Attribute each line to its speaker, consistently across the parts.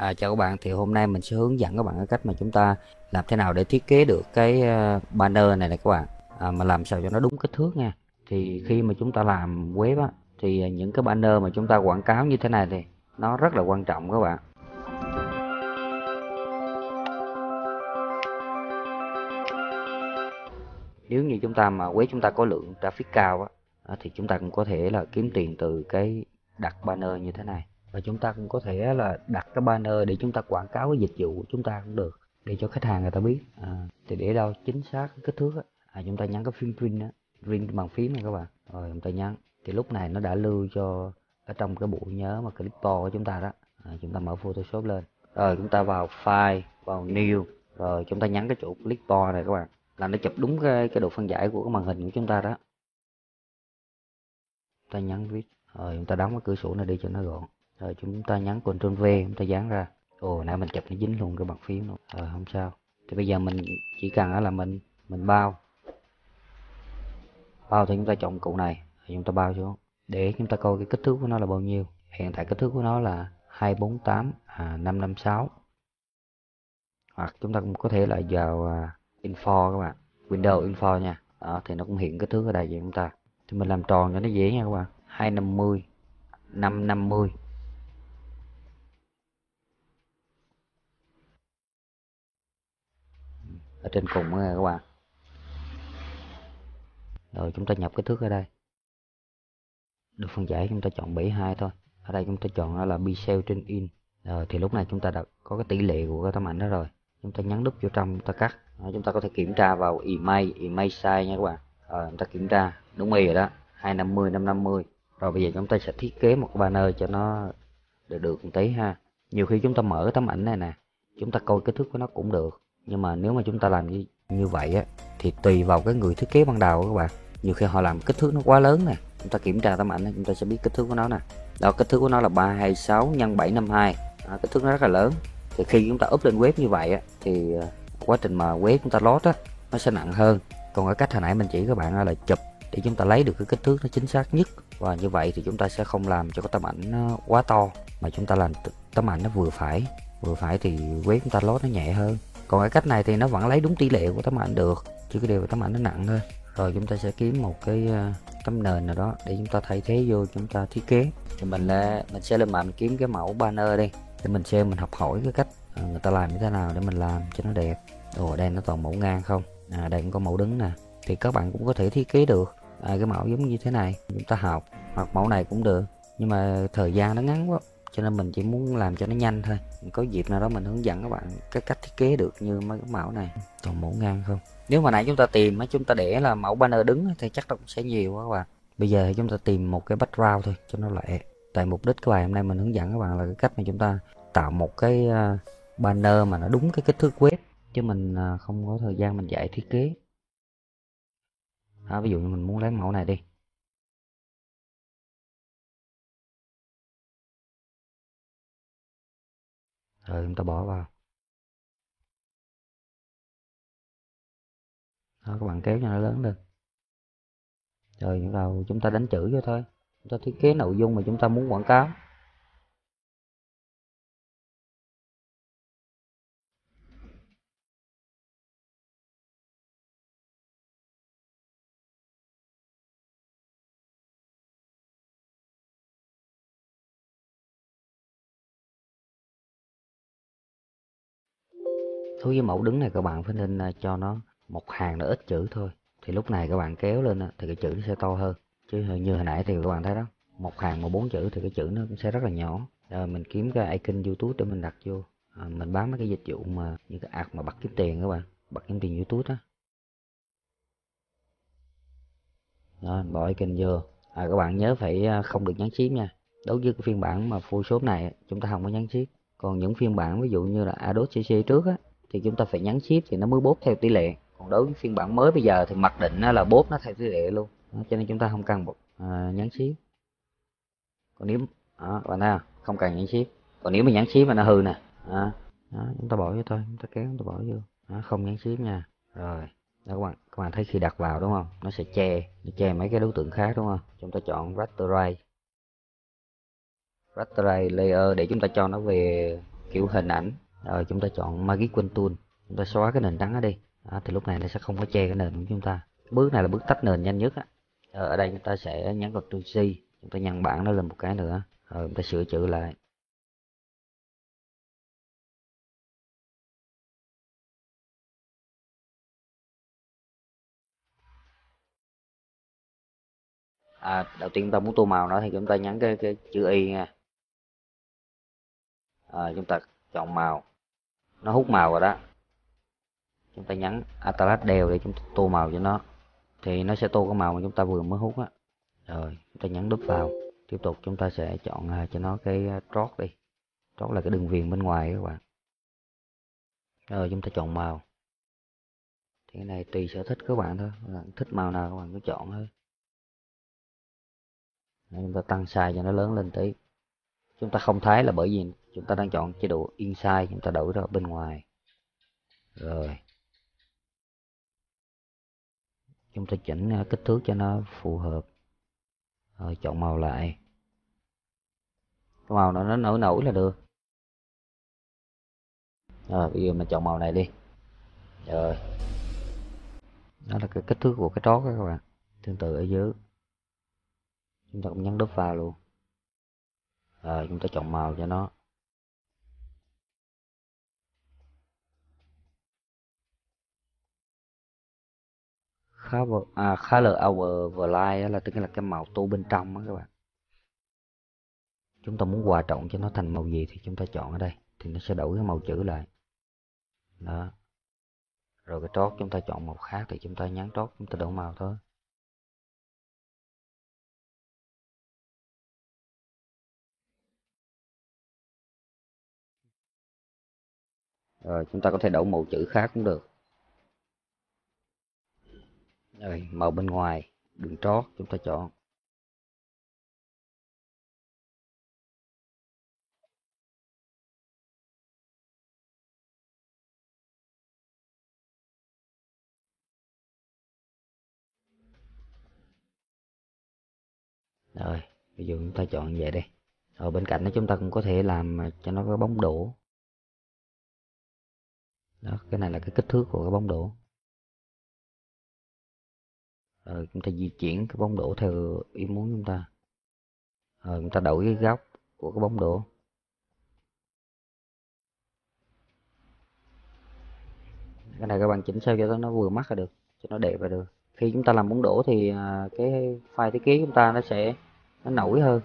Speaker 1: Chào các bạn, thì hôm nay mình sẽ hướng dẫn các bạn cái cách mà chúng ta làm thế nào để thiết kế được cái banner này các bạn. Mà làm sao cho nó đúng kích thước nha. Thì khi mà chúng ta làm web á, thì những cái banner mà chúng ta quảng cáo như thế này thì nó rất là quan trọng các bạn. Nếu như chúng ta mà web chúng ta có lượng traffic cao á, thì chúng ta cũng có thể là kiếm tiền từ cái đặt banner như thế này. Và chúng ta cũng có thể là đặt cái banner để chúng ta quảng cáo cái dịch vụ của chúng ta cũng được, để cho khách hàng người ta biết. Thì để đâu chính xác cái kích thước á, chúng ta nhấn cái phím print á, print bằng phím này các bạn, rồi chúng ta nhấn thì lúc này nó đã lưu cho ở trong cái bộ nhớ mà clipboard của chúng ta đó. Chúng ta mở Photoshop lên, rồi chúng ta vào file, vào new, rồi chúng ta nhấn cái chỗ clipboard này các bạn, là nó chụp đúng cái độ phân giải của cái màn hình của chúng ta đó. Ta nhấn viết, rồi chúng ta đóng cái cửa sổ này đi cho nó gọn, rồi chúng ta nhấn Ctrl V, chúng ta dán ra. Ồ, nãy mình chụp nó dính luôn cái bàn phím luôn, rồi không sao. Thì bây giờ mình chỉ cần là mình bao thì chúng ta chọn cụ này, rồi chúng ta bao xuống để chúng ta coi cái kích thước của nó là bao nhiêu. Hiện tại kích thước của nó là 248 556, hoặc chúng ta cũng có thể là vào info các bạn, Windows info nha. Đó, thì nó cũng hiện kích thước ở đây cho chúng ta. Thì mình làm tròn cho nó dễ nha các bạn. 250 550 ở trên cùng nha các bạn. Rồi chúng ta nhập kích thước ở đây, được phân giải chúng ta chọn 72 thôi. Ở đây chúng ta chọn là pixel trên in. Rồi thì lúc này chúng ta đã có cái tỷ lệ của cái tấm ảnh đó rồi. Chúng ta nhấn đúp vô trong, chúng ta cắt. Chúng ta có thể kiểm tra vào image size nha các bạn. Rồi chúng ta kiểm tra đúng y rồi đó, 250 550. Rồi bây giờ chúng ta sẽ thiết kế một cái banner cho nó được một tí ha. Nhiều khi chúng ta mở cái tấm ảnh này nè, chúng ta coi kích thước của nó cũng được, nhưng mà nếu mà chúng ta làm như vậy á, thì tùy vào cái người thiết kế ban đầu các bạn. Nhiều khi họ làm kích thước nó quá lớn nè, chúng ta kiểm tra tấm ảnh này, chúng ta sẽ biết kích thước của nó nè. Đó, kích thước của nó là 326 x 752. Kích thước nó rất là lớn. Thì khi chúng ta up lên web như vậy á, thì quá trình mà web chúng ta load á, nó sẽ nặng hơn. Còn cái cách hồi nãy mình chỉ các bạn là chụp để chúng ta lấy được cái kích thước nó chính xác nhất. Và như vậy thì chúng ta sẽ không làm cho cái tấm ảnh nó quá to, mà chúng ta làm tấm ảnh nó vừa phải thì web chúng ta load nó nhẹ hơn. Còn cái cách này thì nó vẫn lấy đúng tỷ lệ của tấm ảnh được, chứ cái điều là tấm ảnh nó nặng thôi. Rồi chúng ta sẽ kiếm một cái tấm nền nào đó để chúng ta thay thế vô, chúng ta thiết kế. Thì mình sẽ lên mạng kiếm cái mẫu banner đi, để mình học hỏi cái cách người ta làm như thế nào để mình làm cho nó đẹp. Ồ, đây nó toàn mẫu ngang không, đây cũng có mẫu đứng nè. Thì các bạn cũng có thể thiết kế được cái mẫu giống như thế này, chúng ta học, hoặc mẫu này cũng được, nhưng mà thời gian nó ngắn quá, cho nên mình chỉ muốn làm cho nó nhanh thôi. Có dịp nào đó mình hướng dẫn các bạn cái cách thiết kế được như mấy cái mẫu này. Toàn mẫu ngang không. Nếu mà nãy chúng ta tìm chúng ta để là mẫu banner đứng thì chắc là cũng sẽ nhiều quá các bạn. Bây giờ thì chúng ta tìm một cái background thôi cho nó lẹ. Tại mục đích cái bài hôm nay mình hướng dẫn các bạn là cái cách mà chúng ta tạo một cái banner mà nó đúng cái kích thước web, chứ mình không có thời gian mình dạy thiết kế. Ví dụ như mình muốn lấy mẫu này đi, rồi chúng ta bỏ vào. Đó, các bạn kéo cho nó lớn lên, rồi chúng ta đánh chữ vô thôi. Chúng ta thiết kế nội dung mà chúng ta muốn quảng cáo. Đối với mẫu đứng này các bạn phải nên cho nó một hàng nó ít chữ thôi. Thì lúc này các bạn kéo lên thì cái chữ nó sẽ to hơn. Chứ như hồi nãy thì các bạn thấy đó, một hàng mà 4 chữ thì cái chữ nó cũng sẽ rất là nhỏ. Rồi mình kiếm cái icon YouTube để mình đặt vô. Mình bán mấy cái dịch vụ mà như cái ad mà bật kiếm tiền các bạn, bật kiếm tiền YouTube đó. Rồi bỏ icon vô. Các bạn nhớ phải không được nhấn shift nha. Đối với cái phiên bản mà Photoshop này chúng ta không có nhấn shift. Còn những phiên bản ví dụ như là Adobe CC trước á, thì chúng ta phải nhấn shift thì nó mới bốt theo tỷ lệ. Còn đối với phiên bản mới bây giờ thì mặc định là bốt nó theo tỷ lệ luôn. Cho nên chúng ta không cần nhấn shift. Còn nếu các bạn thấy không? Không cần nhấn shift. Còn nếu mà nhấn shift mà nó hư nè. Chúng ta bỏ vô thôi, chúng ta kéo chúng ta bỏ vô. Không nhấn shift nha. Rồi. Đó các bạn thấy khi đặt vào đúng không? Nó sẽ che mấy cái đối tượng khác đúng không? Chúng ta chọn rasterize layer để chúng ta cho nó về kiểu hình ảnh. Rồi chúng ta chọn Magic Wand Tool, chúng ta xóa cái nền trắng đó đi. Đó, thì lúc này nó sẽ không có che cái nền của chúng ta. Bước này là bước tách nền nhanh nhất á. Ở đây chúng ta sẽ nhấn vào Ctrl C, chúng ta nhân bản nó lên một cái nữa, rồi chúng ta sửa chữa lại. Đầu tiên chúng ta muốn tô màu nó thì chúng ta nhấn cái chữ Y nha. Chúng ta chọn màu, nó hút màu rồi đó. Chúng ta nhấn Atlas đều để chúng ta tô màu cho nó, thì nó sẽ tô cái màu mà chúng ta vừa mới hút á. Rồi chúng ta nhấn đúp vào. Tiếp tục chúng ta sẽ chọn cho nó cái trót đi. Trót là cái đường viền bên ngoài các bạn. Rồi chúng ta chọn màu. Thì cái này tùy sở thích các bạn thôi, các bạn thích màu nào các bạn cứ chọn thôi. Rồi chúng ta tăng size cho nó lớn lên tí. Chúng ta không thấy là bởi vì chúng ta đang chọn chế độ inside, chúng ta đổi ra bên ngoài. Rồi chúng ta chỉnh kích thước cho nó phù hợp. Rồi chọn màu lại, cái màu nó nổi nổi là được. Rồi bây giờ mình chọn màu này đi. Rồi đó là cái kích thước của cái trót đó các bạn. Tương tự ở dưới chúng ta cũng nhấn đúp vào luôn. Rồi chúng ta chọn màu cho nó. Color overlay là tức là cái màu tô bên trong đó các bạn. Chúng ta muốn hòa trộn cho nó thành màu gì thì chúng ta chọn ở đây, thì nó sẽ đổi cái màu chữ lại. Đó. Rồi cái trót chúng ta chọn màu khác thì chúng ta nhấn trót, chúng ta đổi màu thôi. Rồi chúng ta có thể đổi màu chữ khác cũng được. Rồi màu bên ngoài đường trót chúng ta chọn. Rồi ví dụ chúng ta chọn vậy đây. Rồi bên cạnh đó chúng ta cũng có thể làm cho nó có bóng đổ. Đó, cái này là cái kích thước của cái bóng đổ. Rồi chúng ta di chuyển cái bóng đổ theo ý muốn chúng ta. Rồi chúng ta đổi cái góc của cái bóng đổ. Cái này các bạn chỉnh sao cho nó vừa mắt là được, cho nó đẹp là được. Khi chúng ta làm bóng đổ thì cái file thiết kế chúng ta nó nổi hơn.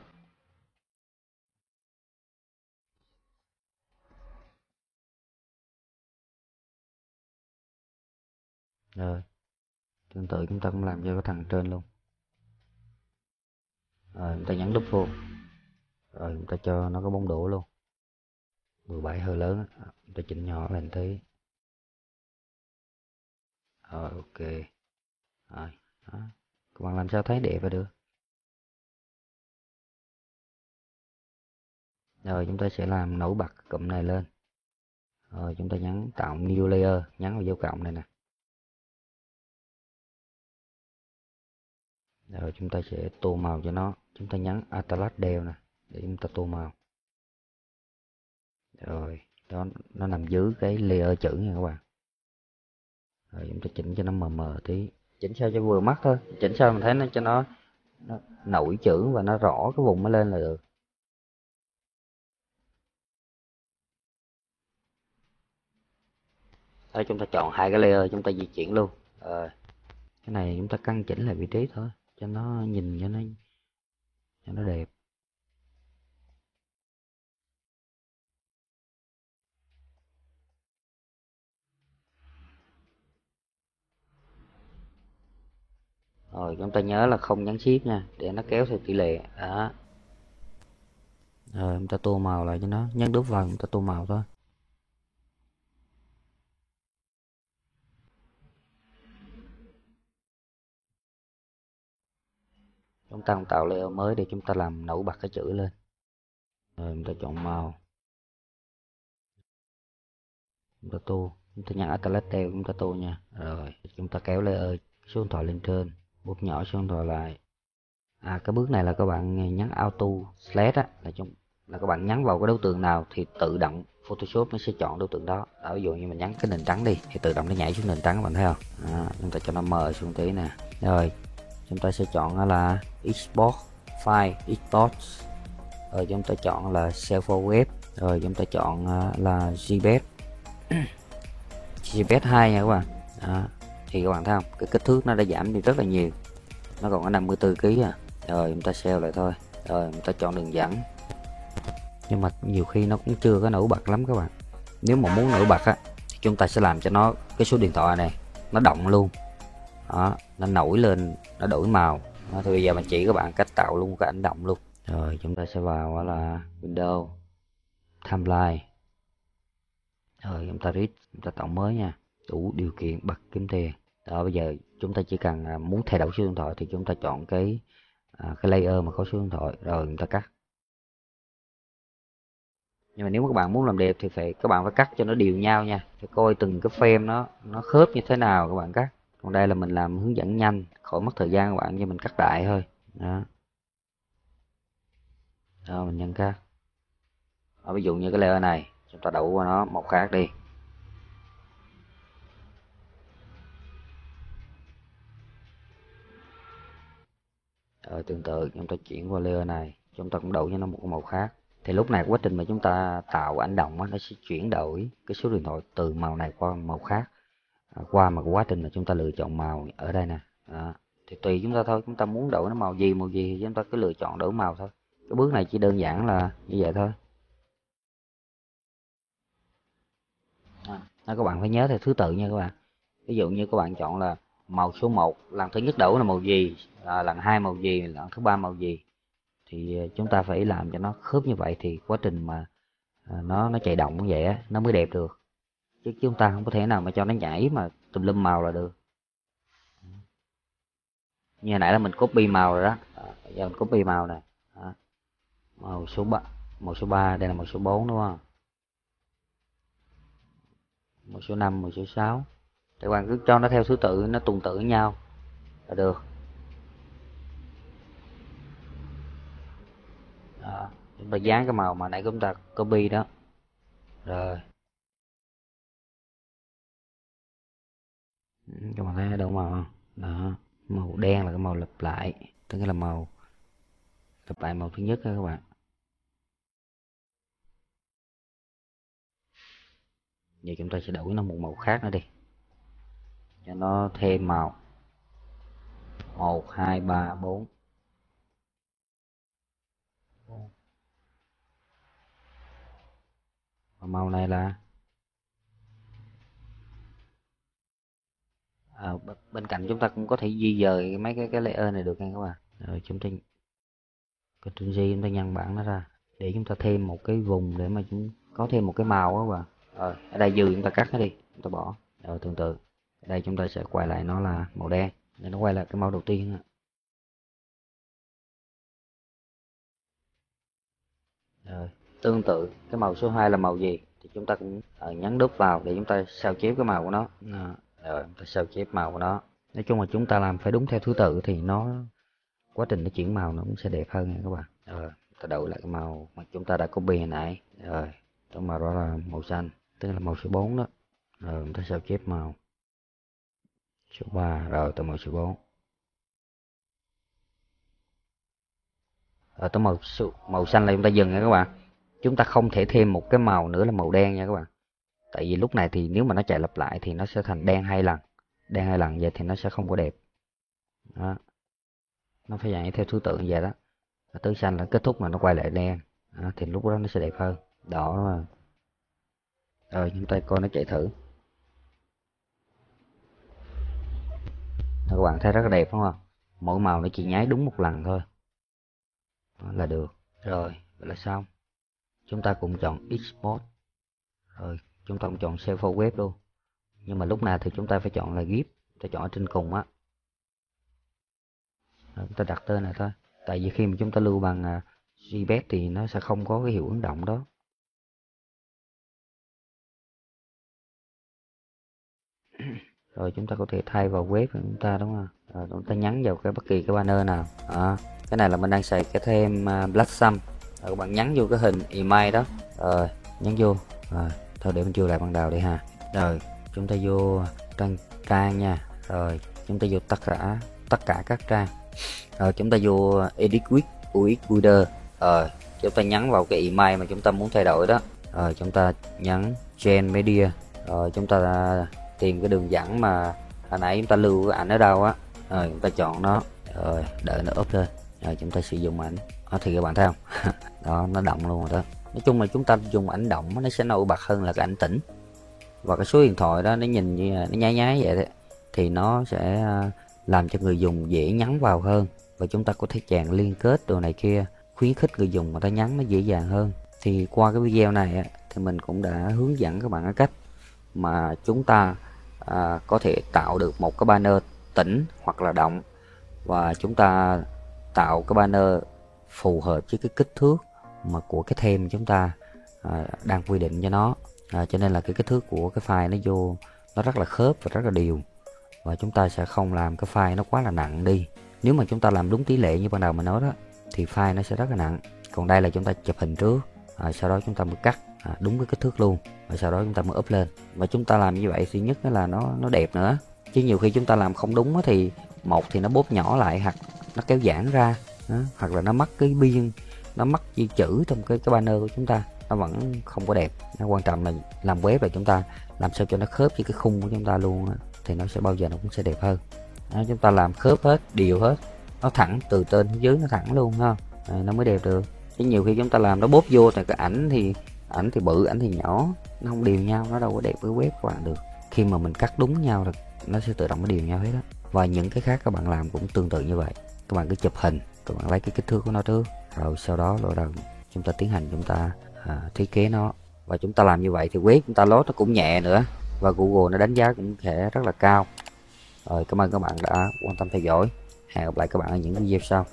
Speaker 1: Rồi tương tự chúng ta cũng làm cho cái thằng trên luôn. Rồi chúng ta nhấn đúp vô. Rồi chúng ta cho nó có bóng đổ luôn. 17 hơi lớn, chúng ta chỉnh nhỏ lên tí. Rồi ok. Rồi đó. Các bạn làm sao thấy đẹp là được. Rồi chúng ta sẽ làm nổi bật cụm này lên. Rồi chúng ta nhấn tạo new layer, nhấn vào dấu cộng này nè. Rồi chúng ta sẽ tô màu cho nó. Chúng ta nhấn Atlas Del nè để chúng ta tô màu. Rồi đó, nó nằm dưới cái layer chữ nha các bạn. Rồi chúng ta chỉnh cho nó mờ mờ tí, chỉnh sao cho vừa mắt thôi, chỉnh sao mình thấy nó cho nó nổi chữ và nó rõ cái vùng nó lên là được. Đây chúng ta chọn hai cái layer, chúng ta di chuyển luôn. Cái này chúng ta căn chỉnh lại vị trí thôi cho nó nhìn cho nó đẹp. Rồi chúng ta nhớ là không nhấn shift nha, để nó kéo theo tỷ lệ đó. Rồi chúng ta tô màu lại cho nó, nhấn đúp vào chúng ta tô màu thôi. Chúng ta tạo layer mới để chúng ta làm nổi bật cái chữ lên. Rồi chúng ta chọn màu, chúng ta tô, chúng ta nhấn Atlas Tail chúng ta tô nha. Rồi chúng ta kéo layer số điện thoại lên trên, bút nhỏ số điện thoại lại. Cái bước này là các bạn nhấn auto select á, là là các bạn nhấn vào cái đối tượng nào thì tự động Photoshop nó sẽ chọn đối tượng đó. Ví dụ như mình nhấn cái nền trắng đi thì tự động nó nhảy xuống nền trắng, các bạn thấy không? Chúng ta cho nó mờ xuống tí nè. Rồi chúng ta sẽ chọn là export file, export. Rồi chúng ta chọn là save for web. Rồi chúng ta chọn là JPEG JPEG 2 nha các bạn. Thì các bạn thấy không, cái kích thước nó đã giảm đi rất là nhiều, nó còn có 54 kg à. Rồi chúng ta save lại thôi. Rồi chúng ta chọn đường dẫn, nhưng mà nhiều khi nó cũng chưa có nổi bật lắm các bạn. Nếu mà muốn nổi bật á thì chúng ta sẽ làm cho nó cái số điện thoại này nó động luôn đó, nó nổi lên, nó đổi màu đó. Thì bây giờ mình chỉ các bạn cách tạo luôn cái ảnh động luôn. Rồi chúng ta sẽ vào là Windows, Timeline. Rồi chúng ta read, chúng ta tạo mới nha, đủ điều kiện bật kiếm tiền đó. Bây giờ chúng ta chỉ cần muốn thay đổi số điện thoại thì chúng ta chọn cái layer mà có số điện thoại, rồi chúng ta cắt. Nhưng mà nếu mà các bạn muốn làm đẹp thì các bạn phải cắt cho nó đều nhau nha, phải coi từng cái frame nó khớp như thế nào các bạn cắt. Còn đây là mình làm hướng dẫn nhanh, khỏi mất thời gian các bạn, cho mình cắt đại thôi đó. Rồi mình nhân cắt. Ví dụ như cái layer này chúng ta đổ qua nó màu khác đi. Rồi tương tự chúng ta chuyển qua layer này, chúng ta cũng đổ cho nó một màu khác. Thì lúc này quá trình mà chúng ta tạo ảnh động nó sẽ chuyển đổi cái số điện thoại từ màu này qua màu khác, qua mà quá trình mà chúng ta lựa chọn màu ở đây nè. Thì tùy chúng ta thôi, chúng ta muốn đổi nó màu gì thì chúng ta cứ lựa chọn đổi màu thôi. Cái bước này chỉ đơn giản là như vậy thôi. Các bạn phải nhớ theo thứ tự nha các bạn. Ví dụ như các bạn chọn là màu số 1, lần thứ nhất đổi là màu gì, lần 2 màu gì, lần thứ 3 màu gì, thì chúng ta phải làm cho nó khớp như vậy thì quá trình mà nó chạy động như vậy á, nó mới đẹp được. Chứ chúng ta không có thể nào mà cho nó nhảy mà tùm lum màu là được. Như hồi nãy là mình copy màu rồi đó. Giờ mình copy màu nè. Màu số 3, màu số 3, đây là màu số 4 đúng không? Màu số 5, màu số 6. Các bạn cứ cho nó theo thứ tự, nó tuần tự với nhau là được. Chúng ta dán cái màu mà nãy chúng ta copy đó. Rồi. Các bạn thấy đâu màu không? Đó. Màu đen là cái màu lặp lại, tức là màu lặp lại màu thứ nhất đó các bạn. Giờ chúng ta sẽ đổi nó một màu khác nữa đi, cho nó thêm màu. 1, 2, 3, 4. Và màu này là bên cạnh chúng ta cũng có thể di dời mấy cái layer này được nha các bạn. Rồi chúng ta Ctrl G, chúng ta nhân bản nó ra để chúng ta thêm một cái vùng để mà chúng có thêm một cái màu đó các bạn. Rồi ở đây dư chúng ta cắt nó đi, chúng ta bỏ. Rồi tương tự ở đây chúng ta sẽ quay lại nó là màu đen để nó quay lại cái màu đầu tiên. Rồi tương tự cái màu số 2 là màu gì thì chúng ta cũng nhấn đúp vào để chúng ta sao chép cái màu của nó. Rồi chúng ta sao chép màu của nó. Nói chung là chúng ta làm phải đúng theo thứ tự thì quá trình nó chuyển màu nó cũng sẽ đẹp hơn nha các bạn. Rồi ta đổi lại cái màu mà chúng ta đã copy hồi nãy. Rồi trong màu đó là màu xanh, tức là màu số 4 đó. Rồi chúng ta sao chép màu số 3, rồi tới màu số 4. Rồi tới màu xanh là chúng ta dừng nha các bạn. Chúng ta không thể thêm một cái màu nữa là màu đen nha các bạn. Tại vì lúc này thì nếu mà nó chạy lặp lại thì nó sẽ thành đen 2 lần. Đen 2 lần vậy thì nó sẽ không có đẹp. Đó. Nó phải chạy theo thứ tự như vậy đó. Tới xanh là kết thúc mà nó quay lại đen. Đó, thì lúc đó nó sẽ đẹp hơn. Đỏ mà. Rồi chúng ta coi nó chạy thử. Các bạn thấy rất là đẹp đúng không? Mỗi màu nó chỉ nháy đúng một lần thôi. Đó là được. Rồi, vậy là xong. Chúng ta cũng chọn Export. Rồi, chúng ta cũng chọn Save for Web luôn. Nhưng mà lúc nào thì chúng ta phải chọn là GIF. Ta chọn ở trên cùng á. Rồi, chúng ta đặt tên này thôi. Tại vì khi mà chúng ta lưu bằng JPEG thì nó sẽ không có cái hiệu ứng động đó. Rồi chúng ta có thể thay vào web của chúng ta đúng không? Rồi chúng ta nhấn vào bất kỳ cái banner nào. Cái này là mình đang xài cái thêm Black Sun. Rồi các bạn nhấn vô cái hình email đó, rồi nhấn vô. Rồi thôi để mình chưa lại ban đầu đi ha. Rồi chúng ta vô trang nha. Rồi chúng ta vô tất cả các trang. Rồi chúng ta vô edit with UX Builder. Rồi chúng ta nhấn vào cái email mà chúng ta muốn thay đổi đó. Rồi chúng ta nhấn Gen Media. Rồi chúng ta tìm cái đường dẫn mà hồi nãy chúng ta lưu cái ảnh ở đâu á. Rồi chúng ta chọn nó. Rồi đợi nó up lên. Rồi chúng ta sử dụng ảnh. Thì các bạn thấy không? Đó, nó động luôn rồi đó. Nói chung là chúng ta dùng ảnh động nó sẽ nổi bật hơn là cái ảnh tĩnh. Và cái số điện thoại đó nó nhìn như nó nháy nháy vậy đấy, thì nó sẽ làm cho người dùng dễ nhắn vào hơn. Và chúng ta có thể chèn liên kết đồ này kia, khuyến khích người dùng người ta nhắn nó dễ dàng hơn. Thì qua cái video này thì mình cũng đã hướng dẫn các bạn cái cách mà chúng ta có thể tạo được một cái banner tĩnh hoặc là động, và chúng ta tạo cái banner phù hợp với cái kích thước mà của cái theme chúng ta đang quy định cho nó. Cho nên là cái kích thước của cái file nó vô nó rất là khớp và rất là đều, và chúng ta sẽ không làm cái file nó quá là nặng đi. Nếu mà chúng ta làm đúng tỷ lệ như ban đầu mình nói đó thì file nó sẽ rất là nặng. Còn đây là chúng ta chụp hình trước, sau đó chúng ta mới cắt đúng cái kích thước luôn, và sau đó chúng ta mới up lên. Và chúng ta làm như vậy thứ nhất là nó đẹp nữa, chứ nhiều khi chúng ta làm không đúng thì một thì nó bóp nhỏ lại, hoặc nó kéo giãn ra đó, hoặc là nó mất cái biên, nó mất chữ trong cái banner của chúng ta, nó vẫn không có đẹp. Nó quan trọng là làm web là chúng ta làm sao cho nó khớp với cái khung của chúng ta luôn thì nó sẽ bao giờ nó cũng sẽ đẹp hơn. Đó, chúng ta làm khớp hết, đều hết, nó thẳng từ trên xuống dưới, nó thẳng luôn ha, nó mới đẹp được. Chứ nhiều khi chúng ta làm nó bóp vô thì cái ảnh thì bự, ảnh thì nhỏ, nó không đều nhau, nó đâu có đẹp với web các bạn được. Khi mà mình cắt đúng nhau là nó sẽ tự động nó đều nhau hết đó. Và những cái khác các bạn làm cũng tương tự như vậy. Các bạn cứ chụp hình, các bạn lấy cái kích thước của nó trước, rồi sau đó rồi chúng ta tiến hành chúng ta thiết kế nó. Và chúng ta làm như vậy thì web chúng ta load nó cũng nhẹ nữa, và Google nó đánh giá cũng sẽ rất là cao. Rồi cảm ơn các bạn đã quan tâm theo dõi. Hẹn gặp lại các bạn ở những video sau.